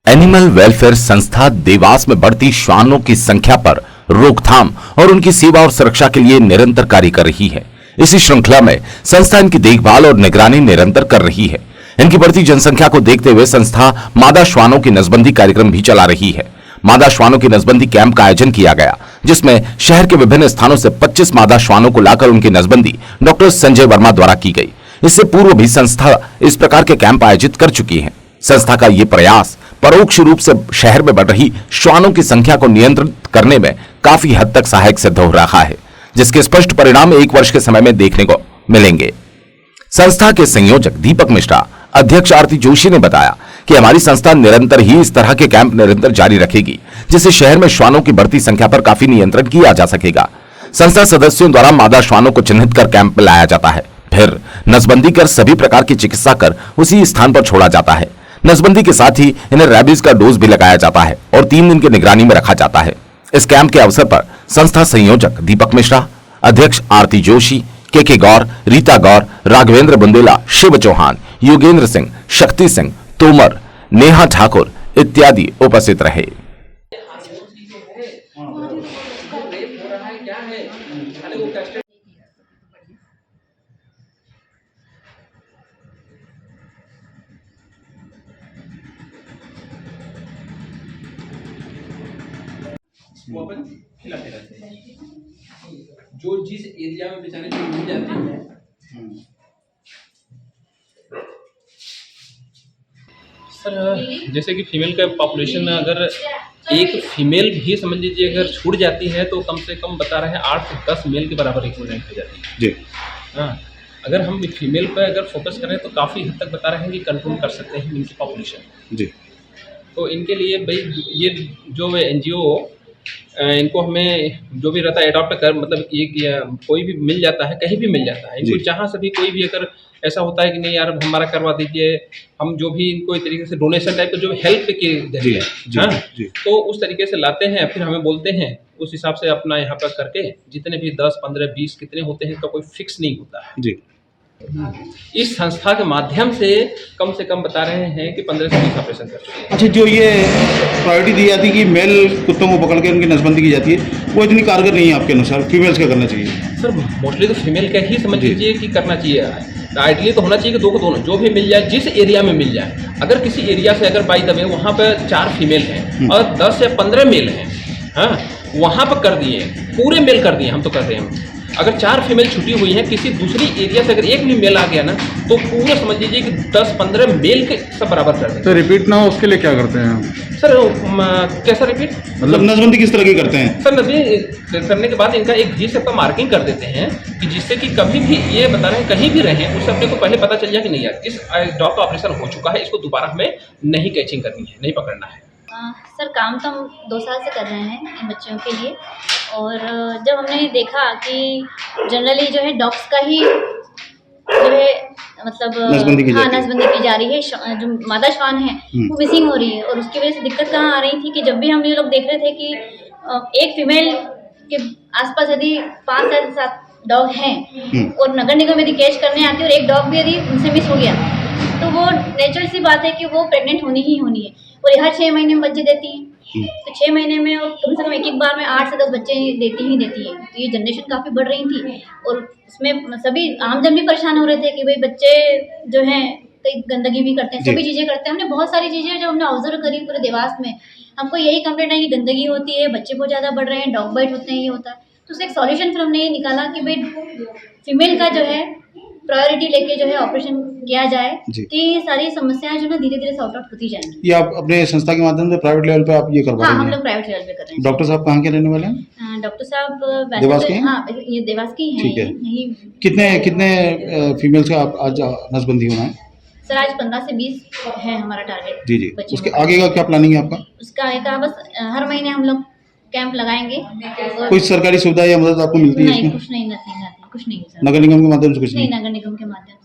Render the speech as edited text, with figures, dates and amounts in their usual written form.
Animal welfare संस्था देवास में बढ़ती श्वानों की संख्या पर रोकथाम और उनकी सेवा और सुरक्षा के लिए निरंतर कार्य कर रही है। इसी श्रृंखला में संस्था इनकी देखभाल और निगरानी निरंतर कर रही है। इनकी बढ़ती जनसंख्या को देखते हुए संस्था मादा श्वानों की नसबंदी कार्यक्रम भी चला रही है। मादा श्वानों की नसबंदी कैंप का आयोजन किया गया, जिसमें शहर के विभिन्न स्थानों से 25 मादा श्वानों को लाकर उनकी नसबंदी डॉक्टर संजय वर्मा द्वारा की गई। इससे पूर्व भी संस्था इस प्रकार के कैंप आयोजित कर चुकी है। संस्था का ये प्रयास परोक्ष रूप से शहर में बढ़ रही श्वानों की संख्या को नियंत्रित करने में काफी हद तक सहायक सिद्ध हो रहा है, जिसके स्पष्ट परिणाम 1 वर्ष के समय में देखने को मिलेंगे। संस्था के संयोजक दीपक मिश्रा, अध्यक्ष आरती जोशी ने बताया कि हमारी संस्था निरंतर ही इस तरह के कैंप निरंतर जारी रखेगी, जिससे शहर में श्वानों की बढ़ती संख्या पर काफी नियंत्रण किया जा सकेगा। संस्था सदस्यों द्वारा मादा श्वानों को चिन्हित कर कैंप में लाया जाता है, फिर नसबंदी कर सभी प्रकार की चिकित्सा कर उसी स्थान पर छोड़ा जाता है। नसबंदी के साथ ही इन्हें रैबीज का डोज भी लगाया जाता है और 3 दिन की निगरानी में रखा जाता है। इस कैंप के अवसर पर संस्था संयोजक दीपक मिश्रा, अध्यक्ष आरती जोशी, के गौर, रीता गौर, राघवेंद्र बुंदेला, शिव चौहान, योगेंद्र सिंह, शक्ति सिंह, तोमर, नेहा ठाकुर इत्यादि उपस्थित रहे। वो अपन खिलाते रहते हैं जो जिस एरिया में बेचारे को मिल जाती है। सर जैसे कि फीमेल का पॉपुलेशन अगर एक फीमेल भी समझ लीजिए अगर छूट जाती है तो कम से कम बता रहे हैं 8 से 10 मेल के बराबर इक्विवेलेंट हो जाती है जी। हाँ, अगर हम फीमेल पर अगर फोकस करें तो काफ़ी हद तक बता रहे हैं कि कंट्रोल कर सकते हैं इनकी पॉपुलेशन जी। तो इनके लिए भाई ये जो NGO इनको हमें जो भी रहता है अडॉप्ट कर मतलब एक कोई भी मिल जाता है, कहीं भी मिल जाता है इनको, जहाँ से भी कोई भी अगर ऐसा होता है कि नहीं यार हमारा करवा दीजिए, हम जो भी इनको एक तरीके से डोनेशन टाइप का जो हेल्प के जरिए तो उस तरीके से लाते हैं, फिर हमें बोलते हैं उस हिसाब से अपना यहाँ पर करके जितने भी 10, 15, 20 कितने होते हैं इसका कोई फिक्स नहीं होता है जी। इस संस्था के माध्यम से कम बता रहे हैं कि 15 से 20 ऑपरेशन कर चुके हैं। अच्छा, जो ये प्रायोरिटी दी जाती है कि मेल कुत्तों को पकड़ के उनकी नसबंदी की जाती है, वो इतनी कारगर नहीं है आपके अनुसार, फीमेल्स का करना चाहिए? सर मोस्टली तो फीमेल का ही समझ लीजिए कि करना चाहिए। आइडियली तो होना चाहिए कि 2 को दोनों जो भी मिल जाए, जिस एरिया में मिल जाए। अगर किसी एरिया से अगर बाई द वे वहाँ पर 4 फीमेल हैं और 10 या 15 मेल हैं, हाँ वहाँ पर कर दिए, पूरे मेल कर दिए, हम तो कर रहे हैं। अगर 4 फीमेल छुटी हुई हैं किसी दूसरी एरिया से, अगर एक भी मेल आ गया ना तो पूरा समझ लीजिए कि 10-15 मेल के सब बराबर कर देते हैं। तो रिपीट ना हो उसके लिए क्या करते हैं सर? कैसा रिपीट मतलब नसबंदी किस तरह की करते हैं? सर नसबंदी करने के बाद इनका एक जी से मार्किंग कर देते हैं कि जिससे कि कभी भी ये बता रहे हैं कहीं भी रहें उससे अपने को पहले पता चल जाए कि नहीं यार इस डॉग का ऑपरेशन हो चुका है, इसको दोबारा हमें नहीं कैचिंग करनी है, नहीं पकड़ना है। सर काम तो हम 2 साल से कर रहे हैं इन बच्चों के लिए, और जब हमने देखा कि जनरली जो है डॉग्स का ही जो है मतलब नसबंदी की जा रही है, जो मादा श्वान है वो मिसिंग हो रही है, और उसकी वजह से दिक्कत कहाँ आ रही थी कि जब भी हम ये लोग देख रहे थे कि एक फीमेल के आसपास यदि 5 से 7 डॉग हैं और नगर निगम यदि कैच करने आती है और एक डॉग भी यदि उनसे मिस हो गया तो वो नेचुरल सी बात है कि वो प्रेग्नेंट होनी ही होनी है, और हर 6 महीने में बच्चे देती हैं। तो 6 महीने में कम से कम एक बार में 8 से 10 बच्चे देती है। तो ये जनरेशन काफ़ी बढ़ रही थी, और उसमें सभी आमजन भी परेशान हो रहे थे कि भाई बच्चे जो हैं कई गंदगी भी करते हैं, सभी चीज़ें करते हैं। हमने बहुत सारी चीज़ें जो हमने ऑब्जर्व करी पूरे देवास में, हमको यही कंप्लेंट है कि गंदगी होती है, बच्चे बहुत ज़्यादा बढ़ रहे हैं, डॉग बाइट होते हैं, ये होता है। तो उसका एक सॉल्यूशन फिर हमने ये निकाला कि भाई फीमेल का जो है प्रायोरिटी लेके जो है ऑपरेशन किया जाए, तो ये सारी समस्याएं जो ना धीरे धीरे सॉर्ट आउट होती जाएंगी। ये आप अपने संस्था के माध्यम से प्राइवेट लेवल पे आप ये करवा रहे हैं? हाँ, हम लोग प्राइवेट लेवल पे कर रहे हैं। डॉक्टर साहब कहाँ के रहने वाले हैं? डॉक्टर साहब देवास के हैं? हाँ, ये देवास की हैं। ठीक है। कितने फीमेल्स का आज नसबंदी होना है? सर आज 15 से 20 है हमारा टारगेट। जी। उसके आगे का क्या प्लानिंग है आपका? उसका आगे का बस हर महीने हम लोग कैंप लगाएंगे। कोई सरकारी सुविधा या मदद आपको मिलती है? नहीं, कुछ नहीं, कुछ नहीं। नगर निगम के माध्यम से कुछ नहीं, नगर निगम के माध्यम